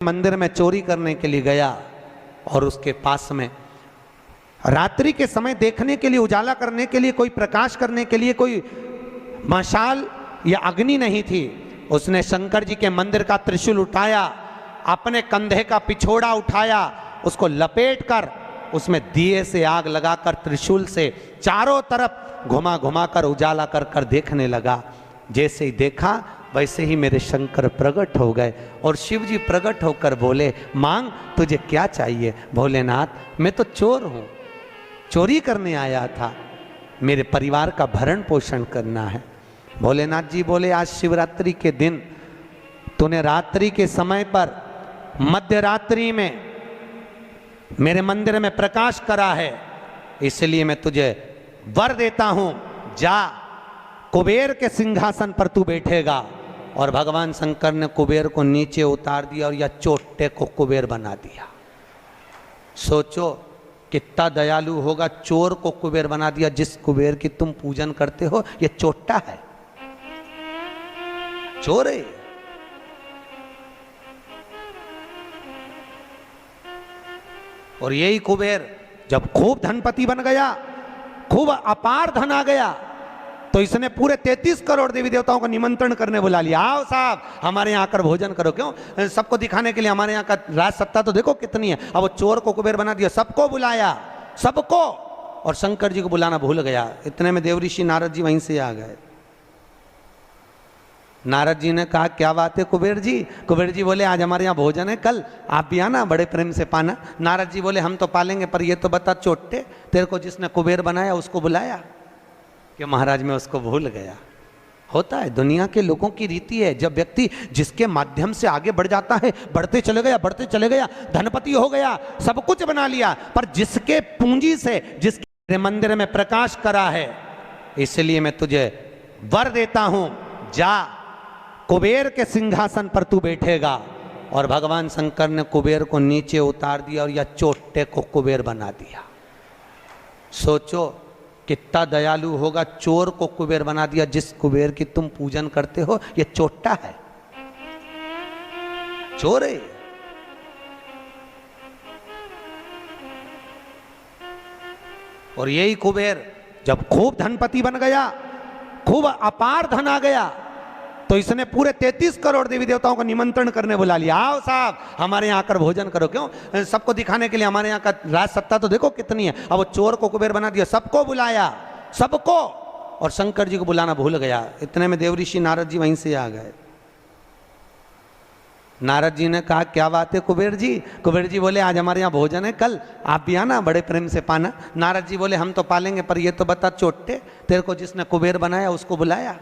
मंदिर में चोरी करने के लिए गया और उसके पास में रात्रि के समय देखने के लिए, उजाला करने के लिए, कोई प्रकाश करने के लिए कोई मशाल या अग्नि नहीं थी। उसने शंकर जी के मंदिर का त्रिशूल उठाया, अपने कंधे का पिछोड़ा उठाया, उसको लपेट कर उसमें दिए से आग लगाकर त्रिशूल से चारों तरफ घुमा घुमा कर उजाला कर कर देखने लगा। जैसे ही देखा वैसे ही मेरे शंकर प्रकट हो गए और शिव जी प्रकट होकर बोले, मांग तुझे क्या चाहिए। भोलेनाथ मैं तो चोर हूं, चोरी करने आया था, मेरे परिवार का भरण पोषण करना है। भोलेनाथ जी बोले, आज शिवरात्रि के दिन तूने रात्रि के समय पर मध्य रात्रि में मेरे मंदिर में प्रकाश करा है, इसलिए मैं तुझे वर देता हूं, जा कुबेर के सिंहासन पर तू बैठेगा। और भगवान शंकर ने कुबेर को नीचे उतार दिया और या चोटे को कुबेर बना दिया। सोचो कितना दयालु होगा, चोर को कुबेर बना दिया। जिस कुबेर की तुम पूजन करते हो ये चोट्टा है, चोर है। और यही कुबेर जब खूब धनपति बन गया, खूब अपार धन आ गया, तो इसने पूरे 33 करोड़ देवी देवताओं का निमंत्रण करने बुला लिया। आओ साहब हमारे यहाँ आकर भोजन करो। क्यों? सबको दिखाने के लिए हमारे यहाँ का राज सत्ता तो देखो कितनी है। अब वो चोर को कुबेर बना दिया, सबको बुलाया, सबको। और शंकर जी को बुलाना भूल गया। इतने में देवऋषि नारद जी वहीं से आ गए। नारद जी ने कहा, क्या बात है कुबेर जी? कुबेर जी बोले, आज हमारे यहाँ भोजन है, कल आप भी आना, बड़े प्रेम से पाना। नारद जी बोले, हम तो पालेंगे, पर ये तो बता चोटे, तेरे को जिसने कुबेर बनाया उसको बुलाया? कि महाराज मैं उसको भूल गया। होता है, दुनिया के लोगों की रीति है। जब व्यक्ति जिसके माध्यम से आगे बढ़ जाता है, बढ़ते चले गया, बढ़ते चले गया, धनपति हो गया, सब कुछ बना लिया, पर जिसके पूंजी से, जिसके मंदिर में प्रकाश करा है, इसलिए मैं तुझे वर देता हूं, जा कुबेर के सिंहासन पर तू बैठेगा। और भगवान शंकर ने कुबेर को नीचे उतार दिया और या चोटे को कुबेर बना दिया। सोचो कितना दयालु होगा, चोर को कुबेर बना दिया। जिस कुबेर की तुम पूजन करते हो ये चोट्टा है, चोर है। और यही कुबेर जब खूब धनपति बन गया, खूब अपार धन आ गया, तो इसने पूरे 33 करोड़ देवी देवताओं का निमंत्रण करने बुला लिया। आओ साहब हमारे यहाँ आकर भोजन करो। क्यों? सबको दिखाने के लिए हमारे यहाँ का राज सत्ता तो देखो कितनी है। अब वो चोर को कुबेर बना दिया, सबको बुलाया, सबको। और शंकर जी को बुलाना भूल गया। इतने में देवऋषि नारद जी वहीं से आ गए। नारद जी ने कहा, क्या बात है कुबेर जी? कुबेर जी बोले, आज हमारे यहाँ भोजन है, कल आप भी आना, बड़े प्रेम से पाना। नारद जी बोले, हम तो पालेंगे, पर ये तो बता चोटे, तेरे को जिसने कुबेर बनाया उसको बुलाया?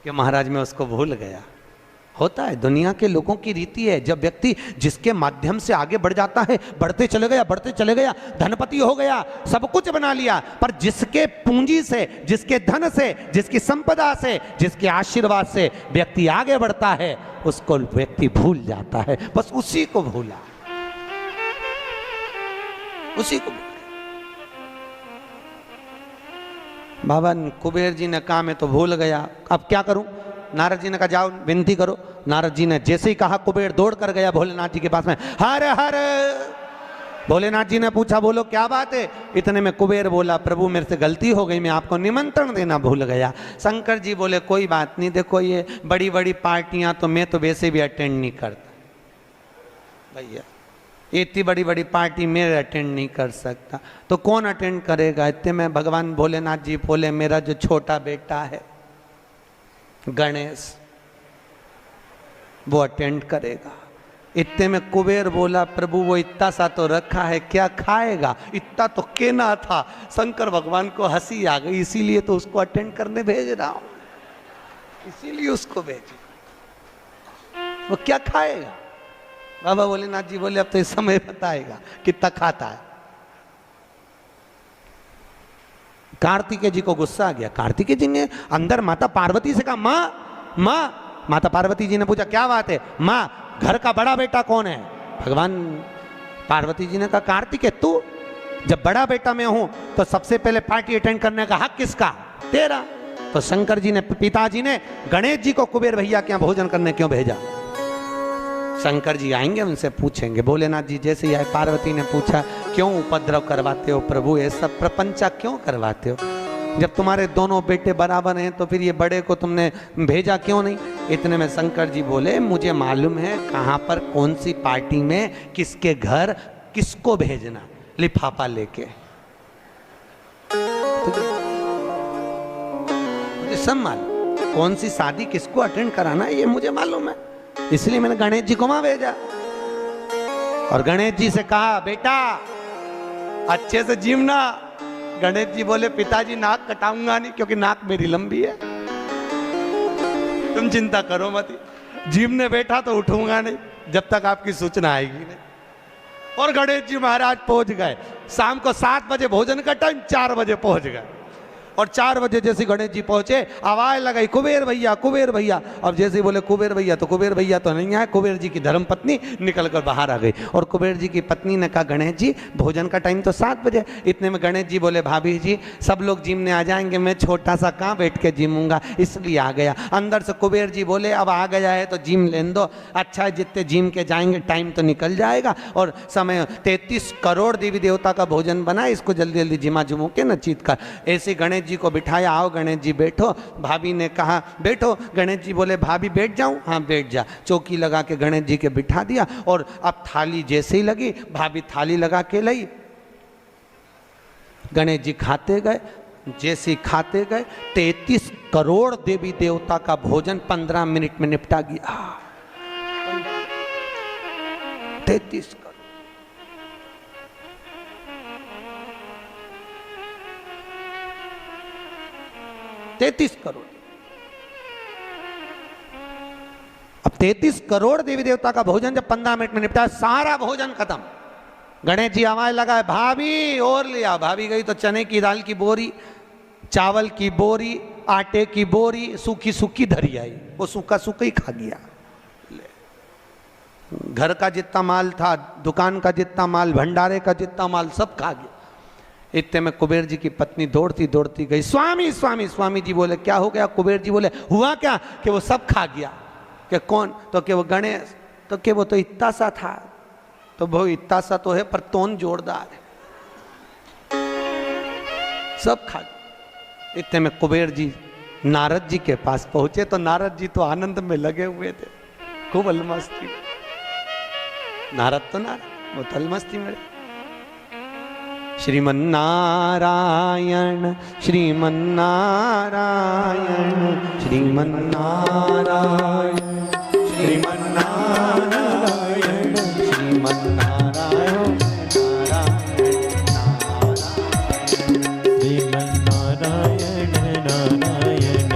कि महाराज मैं उसको भूल गया। होता है, दुनिया के लोगों की रीति है। जब व्यक्ति जिसके माध्यम से आगे बढ़ जाता है, बढ़ते चले गया, बढ़ते चले गया, धनपति हो गया, सब कुछ बना लिया, पर जिसके पूंजी से, जिसके धन से, जिसकी संपदा से, जिसके आशीर्वाद से व्यक्ति आगे बढ़ता है, उसको व्यक्ति भूल जाता है। बस उसी को भूला, उसी को भूला। बाबा कुबेर जी ने कहा, मैं तो भूल गया, अब क्या करूं? नारद जी ने कहा, जाओ विनती करो। नारद जी ने जैसे ही कहा, कुबेर दौड़ कर गया भोलेनाथ जी के पास में। हर हर। भोलेनाथ जी ने पूछा, बोलो क्या बात है? इतने में कुबेर बोला, प्रभु मेरे से गलती हो गई, मैं आपको निमंत्रण देना भूल गया। शंकर जी बोले, कोई बात नहीं, देखो ये बड़ी बड़ी पार्टियां तो मैं तो वैसे भी अटेंड नहीं करता भैया, इतनी बड़ी बड़ी पार्टी मैं अटेंड नहीं कर सकता, तो कौन अटेंड करेगा? इतने में भगवान भोलेनाथ जी बोले, मेरा जो छोटा बेटा है गणेश, वो अटेंड करेगा। इतने में कुबेर बोला, प्रभु वो इतना सा तो रखा है, क्या खाएगा? इतना तो केना था। शंकर भगवान को हंसी आ गई, इसीलिए तो उसको अटेंड करने भेज रहा हूं, इसीलिए उसको भेज। वो क्या खाएगा? बाबा भोलेनाथ जी बोले, अब तो इस समय बताएगा कितना खाता है। कार्तिकेय जी को गुस्सा आ गया। कार्तिकेय जी ने अंदर माता पार्वती से कहा, माँ माँ। माता पार्वती जी ने पूछा, क्या बात है? माँ घर का बड़ा बेटा कौन है? भगवान पार्वती जी ने कहा, कार्तिकेय तू। जब बड़ा बेटा मैं हूं तो सबसे पहले पार्टी अटेंड करने का हक किसका? तेरा। तो शंकर जी ने, पिताजी ने गणेश जी को कुबेर भैया के यहाँ भोजन करने क्यों भेजा? शंकर जी आएंगे, उनसे पूछेंगे। भोलेनाथ जी जैसे ही आए, पार्वती ने पूछा क्यों उपद्रव करवाते हो प्रभु, ये सब प्रपंचा क्यों करवाते हो? जब तुम्हारे दोनों बेटे बराबर हैं तो फिर ये बड़े को तुमने भेजा क्यों नहीं? इतने में शंकर जी बोले मुझे मालूम है कहाँ पर कौन सी पार्टी में किसके घर किसको भेजना, लिफाफा लेके। मुझे सब मालूम, कौन सी शादी किसको अटेंड कराना है ये मुझे मालूम है, इसलिए मैंने गणेश जी को वहां भेजा। और गणेश जी से कहा बेटा अच्छे से जीवना। गणेश जी बोले पिताजी नाक कटाऊंगा नहीं, क्योंकि नाक मेरी लंबी है, तुम चिंता करो मत, जीवने बैठा तो उठूंगा नहीं जब तक आपकी सूचना आएगी नहीं। और गणेश जी महाराज पहुंच गए। शाम को 7 बजे भोजन का टाइम, 4 बजे पहुंच गए। और 4 बजे जैसे गणेश जी पहुंचे आवाज लगाई कुबेर भैया कुबेर भैया। अब जैसे ही बोले कुबेर भैया तो कुबेर भैया तो नहीं आए, कुबेर जी की धर्म पत्नी निकल कर बाहर आ गई। और कुबेर जी की पत्नी ने कहा गणेश जी भोजन का टाइम तो 7 बजे। इतने में गणेश जी बोले भाभी जी सब लोग जिमने आ जाएंगे, मैं छोटा सा कहाँ बैठ के जिमूंगा, इसलिए आ गया। अंदर से कुबेर जी बोले अब आ गया है तो जिम लेने दो, अच्छा है जितने जिम के जाएंगे टाइम तो निकल जाएगा। और समय 33 करोड़ देवी देवता का भोजन बना, इसको जल्दी जल्दी जिमा जुमू के न चीत कर। ऐसे गणेश जी को बिठाया, आओ गणेश जी बैठो। भाभी ने कहा बैठो। गणेश जी बोले भाभी बैठ जाऊं? हाँ बैठ जा। चौकी लगा के गणेश जी के बिठा दिया। और अब थाली जैसे ही लगी, भाभी थाली लगा के लाई, गणेश जी खाते गए। जैसे खाते गए 33 करोड़ देवी देवता का भोजन 15 मिनट में निपटा गया। 33 करोड़। अब 33 करोड़ देवी देवता का भोजन जब 15 मिनट में निपटा, सारा भोजन खत्म। गणेश जी आवाज लगाए भाभी और लिया। भाभी गई तो चने की दाल की बोरी, चावल की बोरी, आटे की बोरी सूखी सूखी धरी आई। वो सूखा सूखा ही खा गया। घर का जितना माल था, दुकान का जितना माल, भंडारे का जितना माल सब खा गया। इतने में कुबेर जी की पत्नी दौड़ती दौड़ती गई, स्वामी स्वामी। स्वामी जी बोले क्या हो गया? कुबेर जी बोले हुआ क्या कि वो सब खा गया। कि कौन? तो कि वो गणेश। तो कि वो तो इतना सा था। तो वो इतना सा तो है पर तोन जोरदार है, सब खा गया। इतने में कुबेर जी नारद जी के पास पहुंचे तो नारद जी तो आनंद में लगे हुए थे, खूब अलमस्ती। नारद तो नारद, वो तो अलमस्ती में। श्रीमन्नारायण श्रीमन्नारायण श्रीमन्नारायण श्रीमन्नारायण श्रीमन्नारायण श्रीमन्नारायण नारायण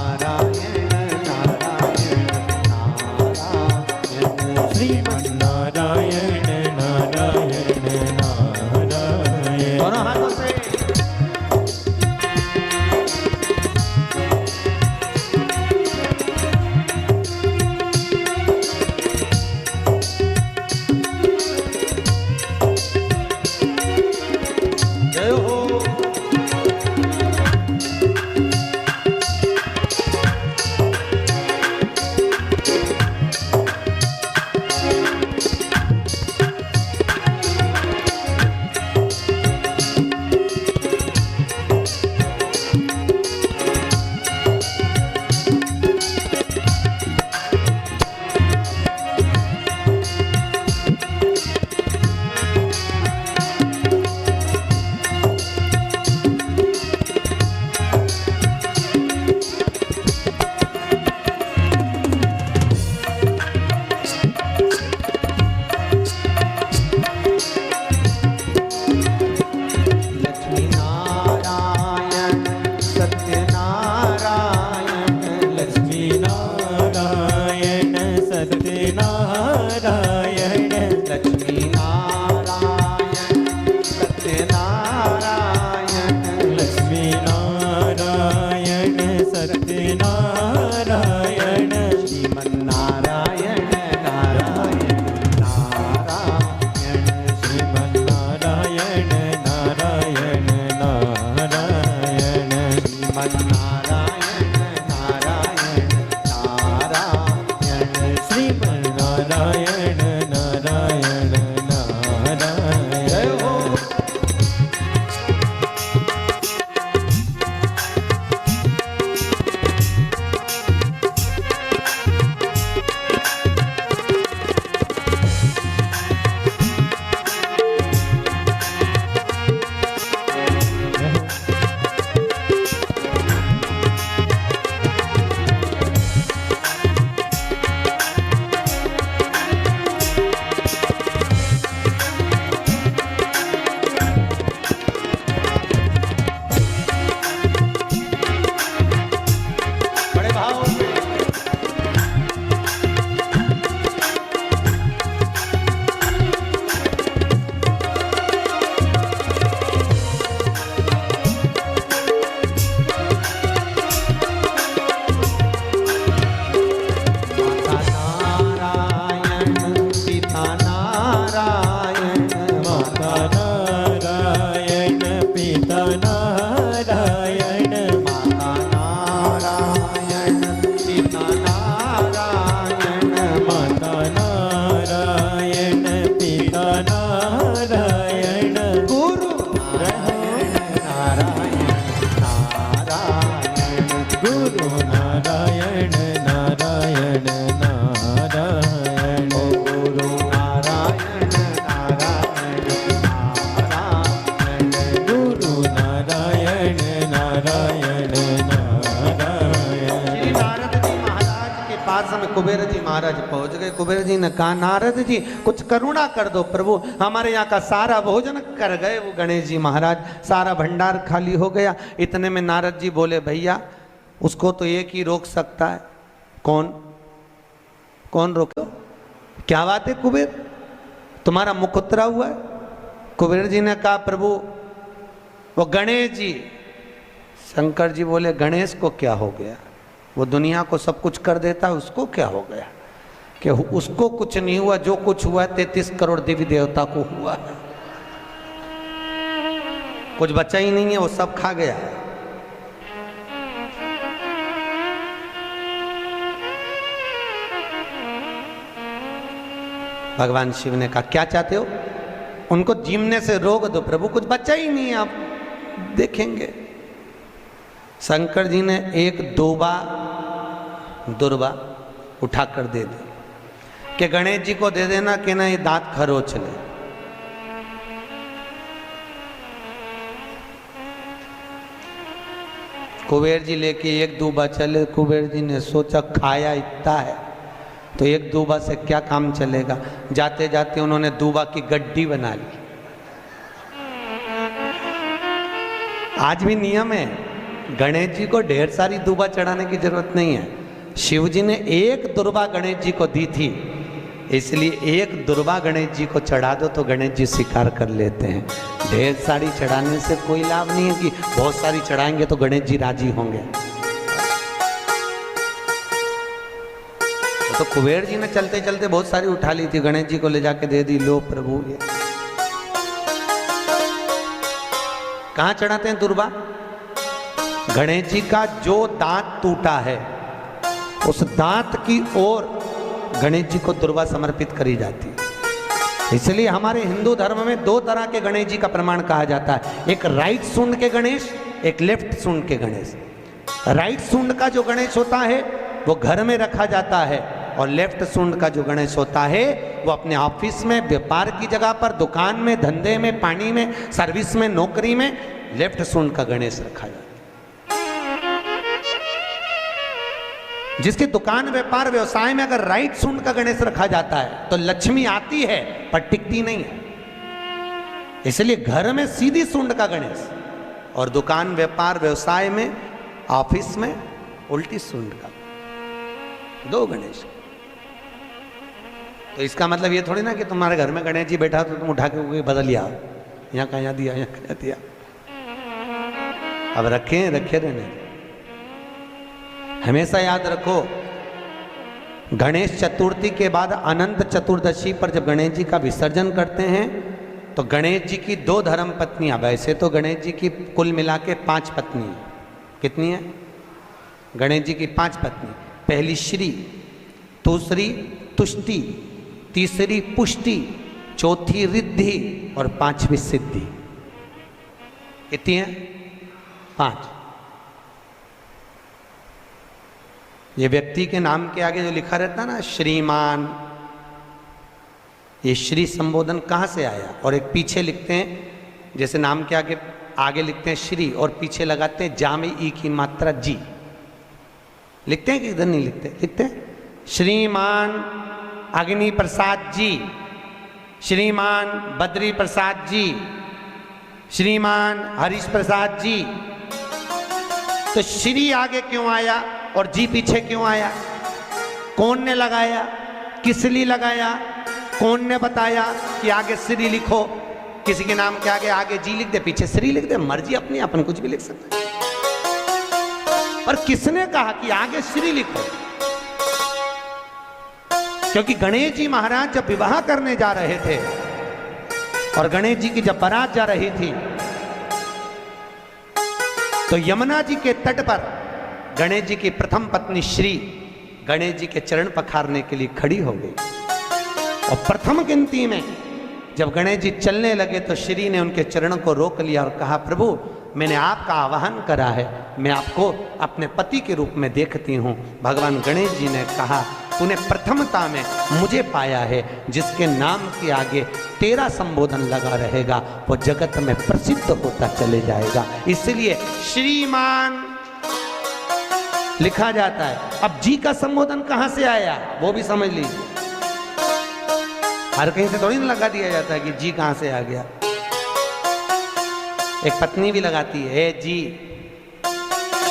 नारायण श्रीमन्नारायण नारायण नारायण। दोनों हाथों से जय हो। जी महाराज पहुंच गए। कुबेर जी ने कहा नारद जी कुछ करुणा कर दो प्रभु, हमारे यहाँ का सारा भोजन कर गए वो गणेश जी महाराज, सारा भंडार खाली हो गया। इतने में नारद जी बोले भैया उसको तो एक ही रोक सकता है। कौन? कौन रोको? क्या बात है कुबेर, तुम्हारा मुख उतरा हुआ है? कुबेर जी ने कहा प्रभु वो गणेश जी। शंकर जी बोले गणेश को क्या हो गया, वो दुनिया को सब कुछ कर देता है, उसको क्या हो गया? कि उसको कुछ नहीं हुआ, जो कुछ हुआ 33 करोड़ देवी देवता को हुआ, कुछ बचा ही नहीं है, वो सब खा गया। भगवान शिव ने कहा क्या चाहते हो? उनको जीमने से रोक दो प्रभु, कुछ बचा ही नहीं है, आप देखेंगे। शंकर जी ने एक दुर्बा उठाकर दे दी कि गणेश जी को दे देना कि ना ये दांत खरोच ले। कुबेर जी लेके एक दूबा चले। कुबेर जी ने सोचा खाया इतना है तो एक दूबा से क्या काम चलेगा। जाते जाते उन्होंने दूबा की गड्डी बना ली। आज भी नियम है, गणेश जी को ढेर सारी दूबा चढ़ाने की जरूरत नहीं है। शिव जी ने एक दुर्बा गणेश जी को दी थी, इसलिए एक दुर्बा गणेश जी को चढ़ा दो तो गणेश जी स्वीकार कर लेते हैं। ढेर सारी चढ़ाने से कोई लाभ नहीं है कि बहुत सारी चढ़ाएंगे तो गणेश जी राजी होंगे। तो कुबेर जी ने चलते चलते बहुत सारी उठा ली थी, गणेश जी को ले जाके दे दी। लो प्रभु ये कहाँ चढ़ाते हैं दुर्बा? गणेश जी का जो दांत टूटा है उस दांत की ओर गणेश जी को दुर्बा समर्पित करी जाती है। इसलिए हमारे हिंदू धर्म में दो तरह के गणेश जी का प्रमाण कहा जाता है, एक राइट सूंड के गणेश, एक लेफ्ट सूंड के गणेश। राइट सूंड का जो गणेश होता है वो घर में रखा जाता है, और लेफ्ट सूंड का जो गणेश होता है वो अपने ऑफिस में, व्यापार की जगह पर, दुकान में, धंधे में, पानी में, सर्विस में, नौकरी में लेफ्ट सूंड का गणेश रखा जाता है। जिसकी दुकान, व्यापार, व्यवसाय में अगर राइट सूंड का गणेश रखा जाता है तो लक्ष्मी आती है पर टिकती नहीं है। इसलिए घर में सीधी सूंड का गणेश और दुकान, व्यापार, व्यवसाय में, ऑफिस में उल्टी सूंड का, दो गणेश। तो इसका मतलब ये थोड़ी ना कि तुम्हारे घर में गणेश जी बैठा तो तुम उठा के कोई बदल लिया, यहाँ कहाँ दिया, यहाँ कहाँ दिया। अब रखे रहने। हमेशा याद रखो, गणेश चतुर्थी के बाद अनंत चतुर्दशी पर जब गणेश जी का विसर्जन करते हैं तो गणेश जी की 2 धर्म पत्नियां, वैसे तो गणेश जी की कुल मिला के 5 पत्नी है। कितनी है? गणेश जी की 5 पत्नी। पहली श्री, दूसरी तुष्टि, तीसरी पुष्टि, चौथी रिद्धि और 5वीं सिद्धि। कितनी है? 5। ये व्यक्ति के नाम के आगे जो लिखा रहता है ना श्रीमान, ये श्री संबोधन कहाँ से आया? और एक पीछे लिखते हैं, जैसे नाम के आगे लिखते हैं श्री और पीछे लगाते हैं जा में ई की मात्रा जी। लिखते हैं कि इधर नहीं लिखते? लिखते हैं श्रीमान अग्नि प्रसाद जी, श्रीमान बद्री प्रसाद जी, श्रीमान हरीश प्रसाद जी। तो श्री आगे क्यों आया और जी पीछे क्यों आया? कौन ने लगाया? किस लिए लगाया? कौन ने बताया कि आगे श्री लिखो? किसी के नाम के आगे जी लिख दे, पीछे श्री लिख दे, मर्जी अपनी, अपन कुछ भी लिख सकते हैं। पर किसने कहा कि आगे श्री लिखो? क्योंकि गणेश जी महाराज जब विवाह करने जा रहे थे और गणेश जी की जब बारात जा रही थी तो यमुना जी के तट पर गणेश जी की प्रथम पत्नी श्री गणेश जी के चरण पखारने के लिए खड़ी हो गई। और प्रथम गिनती में जब गणेश जी चलने लगे तो श्री ने उनके चरणों को रोक लिया और कहा, प्रभु मैंने आपका आवाहन करा है, मैं आपको अपने पति के रूप में देखती हूँ। भगवान गणेश जी ने कहा, तूने प्रथमता में मुझे पाया है, जिसके नाम के आगे तेरा संबोधन लगा रहेगा वो जगत में प्रसिद्ध होता चले जाएगा। इसलिए श्रीमान लिखा जाता है। अब जी का संबोधन कहां से आया वो भी समझ लीजिए। हर कहीं से थोड़ी ना लगा दिया जाता है कि जी कहां से आ गया। एक पत्नी भी लगाती है ए जी,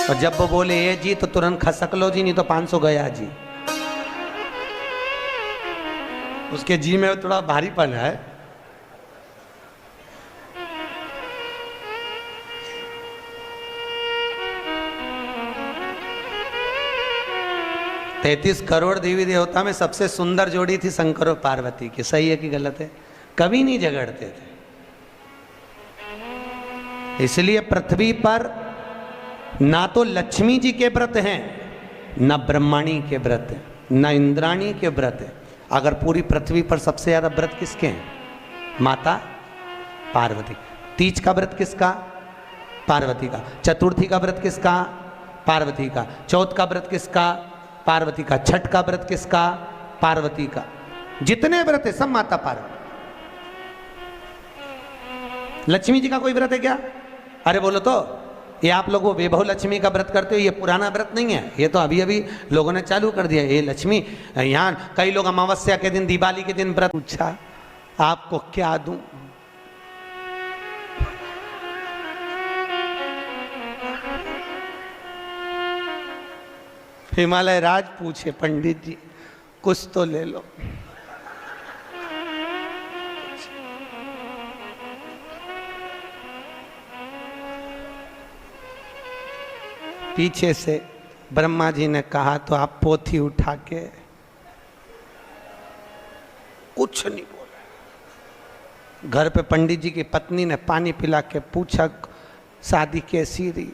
और जब वो बोले ए जी तो तुरंत खसक लो जी, नहीं तो 500 गया जी। उसके जी में थोड़ा भारीपन है। तैतीस करोड़ देवी देवता में सबसे सुंदर जोड़ी थी शंकर और पार्वती की। सही है कि गलत है? कभी नहीं झगड़ते थे। इसलिए पृथ्वी पर ना तो लक्ष्मी जी के व्रत हैं, ना ब्रह्माणी के व्रत हैं, ना इंद्राणी के व्रत हैं। अगर पूरी पृथ्वी पर सबसे ज्यादा व्रत किसके हैं? माता पार्वती। तीज का व्रत किसका? पार्वती का। चतुर्थी का व्रत किसका? पार्वती का। चौथ का व्रत किसका? पार्वती का। छठ का व्रत किसका? पार्वती का। जितने व्रत है सब माता पार्वती। लक्ष्मी जी का कोई व्रत है क्या? अरे बोलो तो, ये आप लोग वो वैभव लक्ष्मी का व्रत करते हो, ये पुराना व्रत नहीं है, ये तो अभी अभी लोगों ने चालू कर दिया। ये लक्ष्मी, यहाँ कई लोग अमावस्या के दिन, दिवाली के दिन व्रत। पूछा आपको क्या दूं? हिमालय राज पूछे पंडित जी कुछ तो ले लो। पीछे से ब्रह्मा जी ने कहा तो आप पोथी उठा के कुछ नहीं बोला। घर पे पंडित जी की पत्नी ने पानी पिला के पूछा शादी कैसी रही?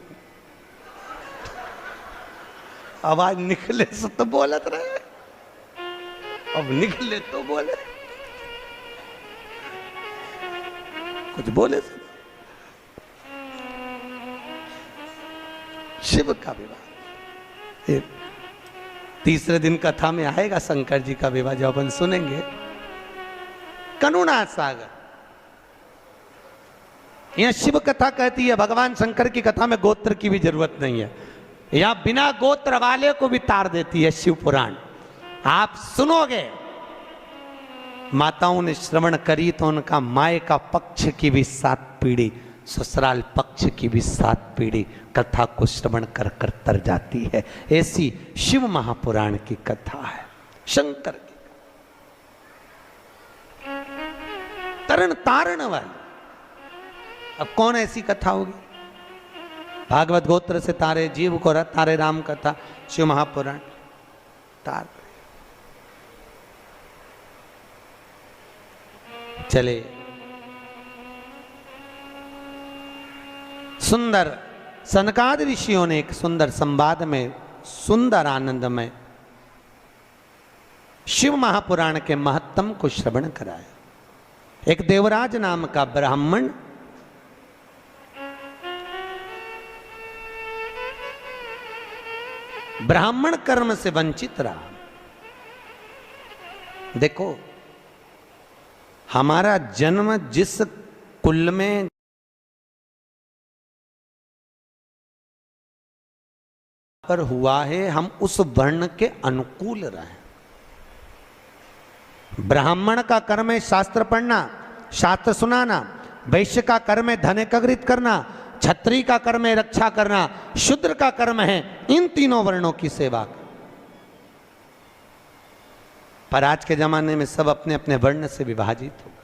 आवाज निकले से तो बोलत रहे, अब निकले तो बोले, कुछ बोले से। शिव का विवाह तीसरे दिन कथा में आएगा। शंकर जी का विवाह जब अपन सुनेंगे। करुणा सागर, यहां शिव कथा कहती है, भगवान शंकर की कथा में गोत्र की भी जरूरत नहीं है। यहां बिना गोत्र वाले को भी तार देती है शिव पुराण। आप सुनोगे, माताओं ने श्रवण करी तो उनका माए का पक्ष की भी 7 पीढ़ी, ससुराल पक्ष की भी 7 पीढ़ी कथा को श्रवण कर कर तर जाती है। ऐसी शिव महापुराण की कथा है, शंकर की तरण तारण वाली। अब कौन ऐसी कथा होगी? भागवत गोत्र से तारे जीव को तारे राम कथा, शिव महापुराण तार। चले सुंदर सनकादि ऋषियों ने एक सुंदर संवाद में, सुंदर आनंद में शिव महापुराण के महत्तम को श्रवण कराया। एक देवराज नाम का ब्राह्मण ब्राह्मण कर्म से वंचित रहा। देखो, हमारा जन्म जिस कुल में पर हुआ है, हम उस वर्ण के अनुकूल रहे। ब्राह्मण का कर्म है शास्त्र पढ़ना, शास्त्र सुनाना। वैश्य का कर्म है धन एकत्रित करना। क्षत्रिय का कर्म है रक्षा करना। शूद्र का कर्म है इन तीनों वर्णों की सेवा। पर आज के जमाने में सब अपने अपने वर्ण से विभाजित हो गए।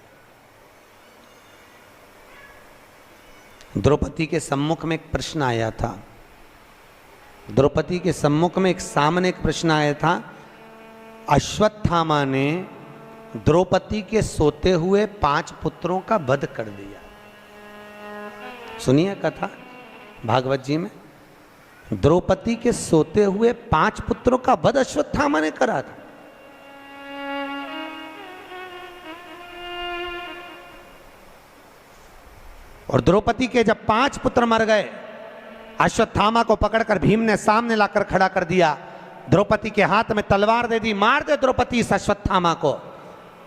द्रौपदी के सम्मुख में एक प्रश्न आया था। द्रौपदी के सम्मुख में एक सामने एक प्रश्न आया था। अश्वत्थामा ने द्रौपदी के सोते हुए 5 पुत्रों का वध कर दिया। सुनिए कथा भागवत जी में, द्रौपदी के सोते हुए 5 पुत्रों का वध अश्वत्थामा ने करा था। और द्रौपदी के जब 5 पुत्र मर गए, अश्वत्थामा को पकड़कर भीम ने सामने लाकर खड़ा कर दिया। द्रौपदी के हाथ में तलवार दे दी, मार दे द्रौपदी इस अश्वत्थामा को।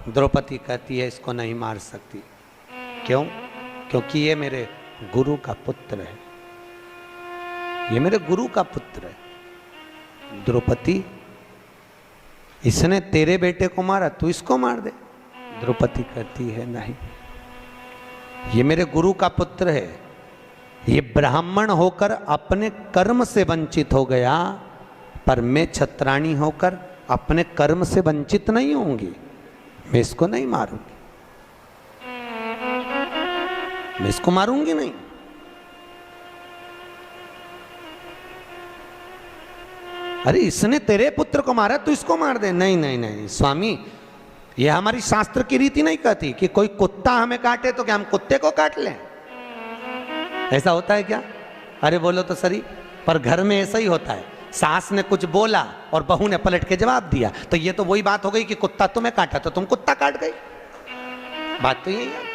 द्रौपदी कहती है इसको नहीं मार सकती। क्यों? क्योंकि ये मेरे गुरु का पुत्र है, ये मेरे गुरु का पुत्र है। द्रौपदी, इसने तेरे बेटे को मारा, तू इसको मार दे। द्रौपदी कहती है नहीं, ये मेरे गुरु का पुत्र है, ये ब्राह्मण होकर अपने कर्म से वंचित हो गया, पर मैं छत्राणी होकर अपने कर्म से वंचित नहीं होंगी, मैं इसको नहीं मारूंगी, मैं इसको मारूंगी नहीं। अरे इसने तेरे पुत्र को मारा, तू इसको मार दे। नहीं नहीं नहीं स्वामी, ये हमारी शास्त्र की रीति नहीं कहती कि कोई कुत्ता हमें काटे तो क्या हम कुत्ते को काट लें? ऐसा होता है क्या? अरे बोलो तो सही, पर घर में ऐसा ही होता है, सास ने कुछ बोला और बहू ने पलट के जवाब दिया, तो ये तो वही बात हो गई कि कुत्ता तुम्हें काटा तो तुम कुत्ता काट गई। बात तो यही है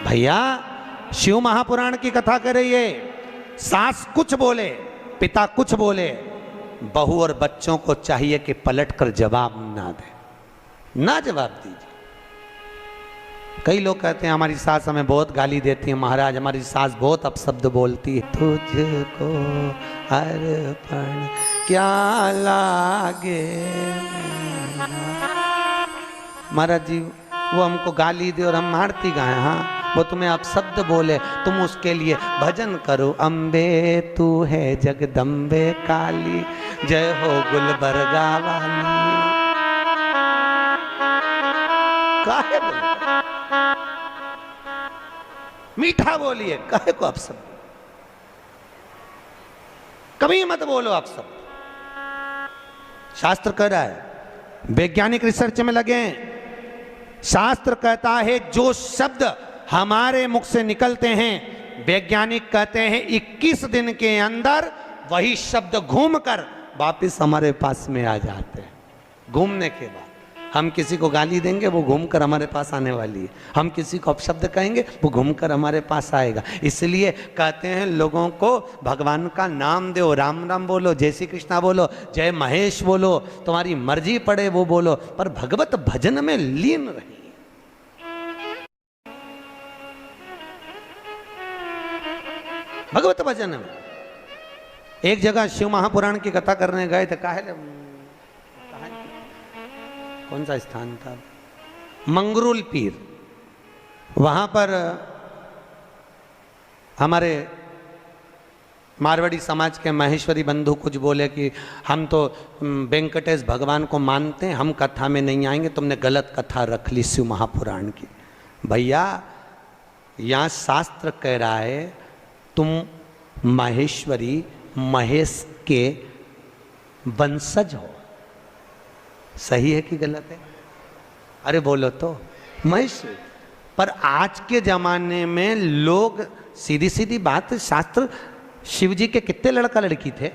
भैया। शिव महापुराण की कथा कर रही है, सास कुछ बोले, पिता कुछ बोले, बहू और बच्चों को चाहिए कि पलट कर जवाब ना दे, ना जवाब दीजिए। कई लोग कहते हैं हमारी सास हमें बहुत गाली देती है, महाराज हमारी सास बहुत अपशब्द बोलती है। तुझको अर्पण क्या लागे महाराज जी, वो हमको गाली दे और हम मारती गाए, हाँ वो तुम्हें अपशब्द बोले, तुम उसके लिए भजन करो, अम्बे तू है जगदम्बे काली, जय हो गुलबर्गा वाली। काहे बोले? मीठा बोलिए, काहे को अपशब्द? कभी मत बोलो अपशब्द। शास्त्र कह रहा है, वैज्ञानिक रिसर्च में लगे हैं, शास्त्र कहता है जो शब्द हमारे मुख से निकलते हैं, वैज्ञानिक कहते हैं 21 दिन के अंदर वही शब्द घूमकर वापस हमारे पास में आ जाते हैं। घूमने के बाद हम किसी को गाली देंगे, वो घूमकर हमारे पास आने वाली है, हम किसी को अपशब्द कहेंगे, वो घूमकर हमारे पास आएगा। इसलिए कहते हैं लोगों को भगवान का नाम दो, राम राम बोलो, जय श्री कृष्णा बोलो, जय महेश बोलो, तुम्हारी मर्जी पड़े वो बोलो, पर भगवत भजन में लीन रहिए। भगवत भजन में एक जगह शिव महापुराण की कथा करने गए थे, कौन सा स्थान था? मंगरूल पीर। वहां पर हमारे मारवाड़ी समाज के महेश्वरी बंधु कुछ बोले कि हम तो वेंकटेश भगवान को मानते हैं, हम कथा में नहीं आएंगे, तुमने गलत कथा रख ली शिव महापुराण की। भैया यहाँ शास्त्र कह रहा है तुम माहेश्वरी महेश के वंशज हो, सही है कि गलत है? अरे बोलो तो महेश्वरी। पर आज के जमाने में लोग, सीधी सीधी बात, शास्त्र शिव जी के कितने लड़का लड़की थे?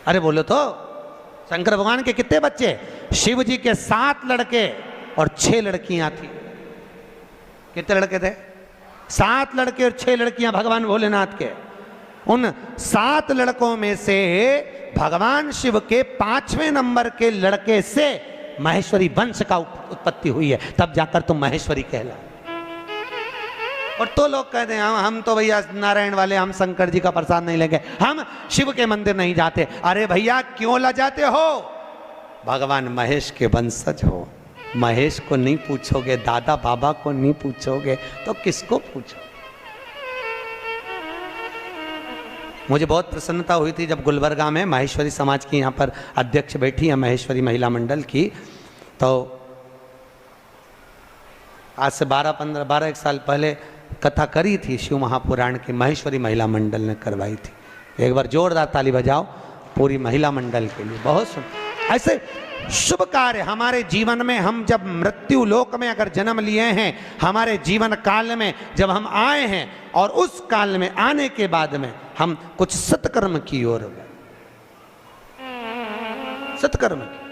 अरे बोलो तो, शंकर भगवान के कितने बच्चे? शिव जी के 7 लड़के और 6 लड़कियां थी। कितने लड़के थे? 7 लड़के और 6 लड़कियां भगवान भोलेनाथ के। उन 7 लड़कों में से भगवान शिव के 5वें नंबर के लड़के से महेश्वरी वंश का उत्पत्ति हुई है, तब जाकर तुम महेश्वरी कहला। और तो लोग कहते हैं हम तो भैया नारायण वाले, हम शंकर जी का प्रसाद नहीं लेंगे, हम शिव के मंदिर नहीं जाते। अरे भैया क्यों लजाते हो? भगवान महेश के वंशज हो, महेश को नहीं पूछोगे, दादा बाबा को नहीं पूछोगे, तो किसको पूछो? मुझे बहुत प्रसन्नता हुई थी जब गुलबर्गा में महेश्वरी समाज की यहाँ पर अध्यक्ष बैठी है, महेश्वरी महिला मंडल की, तो आज से 12-1 साल पहले कथा करी थी शिव महापुराण की, महेश्वरी महिला मंडल ने करवाई थी। एक बार जोरदार ताली बजाओ पूरी महिला मंडल के लिए। बहुत सुंदर ऐसे शुभ कार्य हमारे जीवन में, हम जब मृत्यु लोक में अगर जन्म लिए हैं, हमारे जीवन काल में जब हम आए हैं और उस काल में आने के बाद में हम कुछ सत्कर्म की ओर गए, सत्कर्म की।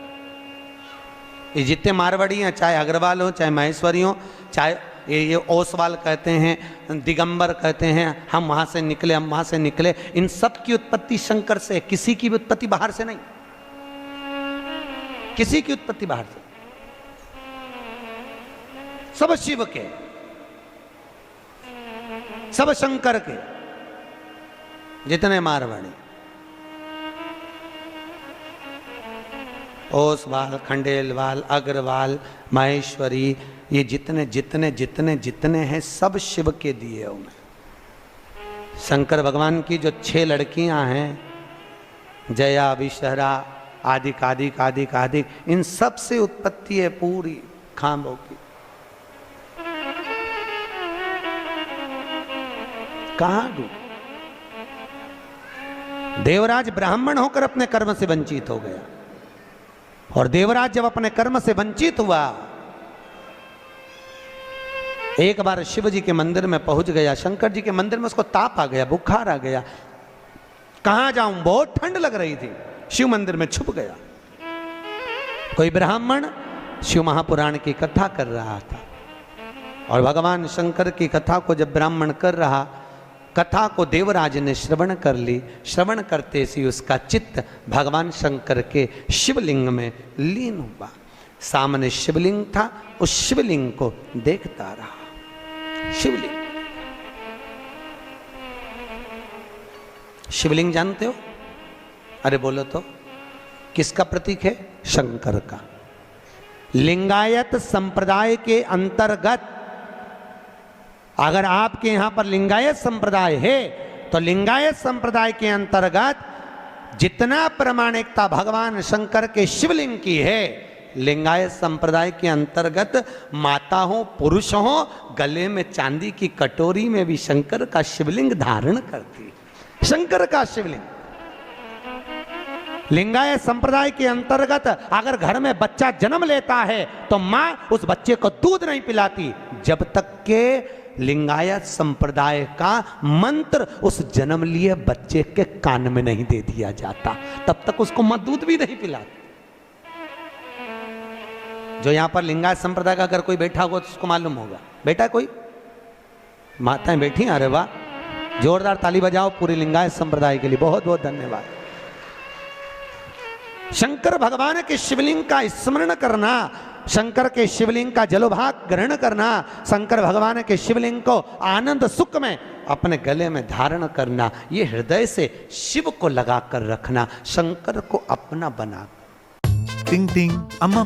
ये जितने मारवाड़ी हैं, चाहे अग्रवाल हो, चाहे महेश्वरी हो, चाहे ये ओसवाल कहते हैं, दिगंबर कहते हैं, हम वहां से निकले, हम वहां से निकले, इन सब की उत्पत्ति शंकर से, किसी की भी उत्पत्ति बाहर से नहीं, किसी की उत्पत्ति बाहर से, सब शिव के, सब शंकर के। जितने मारवाड़ी, ओसवाल, खंडेलवाल, अग्रवाल, माहेश्वरी, ये जितने जितने जितने जितने हैं सब शिव के दिए हुए। शंकर भगवान की जो 6 लड़कियां हैं, जया, विषहरा, आदिक आदिक आदिक आदिक, इन सब से उत्पत्ति है पूरी खांबों की। कहां डूब? देवराज ब्राह्मण होकर अपने कर्म से वंचित हो गया, और देवराज जब अपने कर्म से वंचित हुआ, एक बार शिव जी के मंदिर में पहुंच गया। शंकर जी के मंदिर में उसको ताप आ गया, बुखार आ गया। कहां जाऊं, बहुत ठंड लग रही थी। शिव मंदिर में छुप गया। कोई ब्राह्मण शिव महापुराण की कथा कर रहा था, और भगवान शंकर की कथा को जब ब्राह्मण कर रहा, कथा को देवराज ने श्रवण कर ली। श्रवण करते ही उसका चित्त भगवान शंकर के शिवलिंग में लीन हुआ। सामने शिवलिंग था, उस शिवलिंग को देखता रहा। शिवलिंग, शिवलिंग जानते हो? अरे बोलो तो, किसका प्रतीक है? शंकर का। लिंगायत संप्रदाय के अंतर्गत, अगर आपके यहां पर लिंगायत संप्रदाय है, तो लिंगायत संप्रदाय के अंतर्गत जितना प्रामाणिकता भगवान शंकर के शिवलिंग की है, लिंगायत संप्रदाय के अंतर्गत माता हो, पुरुष हो, गले में चांदी की कटोरी में भी शंकर का शिवलिंग धारण करती। शंकर का शिवलिंग। लिंगायत संप्रदाय के अंतर्गत अगर घर में बच्चा जन्म लेता है, तो मां उस बच्चे को दूध नहीं पिलाती जब तक के लिंगायत संप्रदाय का मंत्र उस जन्म लिए बच्चे के कान में नहीं दे दिया जाता, तब तक उसको मां दूध भी नहीं पिलाती। जो यहां पर लिंगायत संप्रदाय का अगर कोई बैठा होगा तो उसको मालूम होगा। बेटा कोई माताएं बैठी हैं? अरे वाह, जोरदार ताली बजाओ पूरी लिंगायत संप्रदाय के लिए। बहुत बहुत धन्यवाद। शंकर भगवान के शिवलिंग का स्मरण करना, शंकर के शिवलिंग का जलोभाग ग्रहण करना, शंकर भगवान के शिवलिंग को आनंद सुख में अपने गले में धारण करना, ये हृदय से शिव को लगा कर रखना, शंकर को अपना बना। टिंग टिंग अम्मा